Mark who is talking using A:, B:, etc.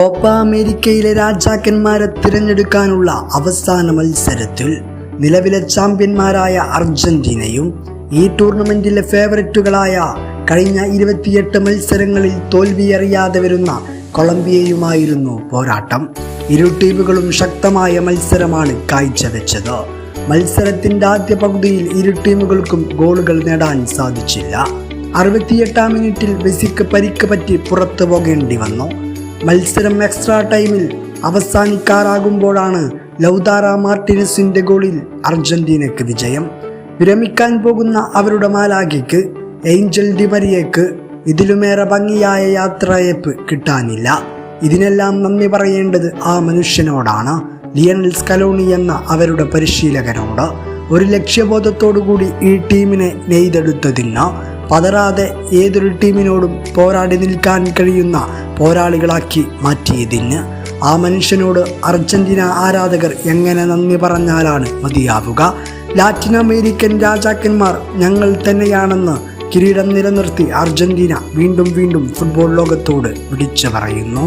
A: Copa അമേരിക്കയിലെ രാജാക്കന്മാരെ തിരഞ്ഞെടുക്കാനുള്ള അവസാന മത്സരത്തിൽ നിലവിലെ ചാമ്പ്യന്മാരായ അർജന്റീനയും ഈ ടൂർണമെന്റിലെ ഫേവററ്റുകളായ കഴിഞ്ഞ 28 മത്സരങ്ങളിൽ തോൽവിയറിയാതെ വരുന്ന കൊളംബിയയുമായിരുന്നു പോരാട്ടം. ഇരു ടീമുകളും ശക്തമായ മത്സരമാണ് കാഴ്ചവെച്ചത്. മത്സരത്തിന്റെ ആദ്യ പകുതിയിൽ ഇരു ടീമുകൾക്കും ഗോളുകൾ നേടാൻ സാധിച്ചില്ല. 68-ാം മിനിറ്റിൽ മെസ്സിക്ക് പരിക്ക് പറ്റി പുറത്തു പോകേണ്ടി വന്നു. മത്സരം എക്സ്ട്രാ ടൈമിൽ അവസാനിക്കാറാകുമ്പോഴാണ് ലൗതാറ മാർട്ടിനസിന്റെ ഗോളിൽ അർജന്റീനയ്ക്ക് വിജയം. വിരമിക്കാൻ പോകുന്ന അവരുടെ മാലാഖയ്ക്ക് ഏഞ്ചൽ ഡി മരിയയ്ക്ക് ഇതിലുമേറെ ഭംഗിയായ യാത്രയപ്പ് കിട്ടാനില്ല. ഇതിനെല്ലാം നന്ദി പറയേണ്ടത് ആ മനുഷ്യനോടാണ്, ലിയണൽ സ്കലോണി എന്ന അവരുടെ പരിശീലകനോട്. ഒരു ലക്ഷ്യബോധത്തോടുകൂടി ഈ ടീമിനെ നെയ്തെടുത്തതിന്, പതറാതെ ഏതൊരു ടീമിനോടും പോരാടി നിൽക്കാൻ കഴിയുന്ന പോരാളികളാക്കി മാറ്റിയതിന് ആ മനുഷ്യനോട് അർജന്റീന ആരാധകർ എങ്ങനെ നന്ദി പറഞ്ഞാലാണ് മതിയാവുക. ലാറ്റിൻ അമേരിക്കൻ രാജാക്കന്മാർ ഞങ്ങൾ തന്നെയാണെന്ന് കിരീടം നിലനിർത്തി അർജന്റീന വീണ്ടും ഫുട്ബോൾ ലോകത്തോട് വിളിച്ചു പറയുന്നു.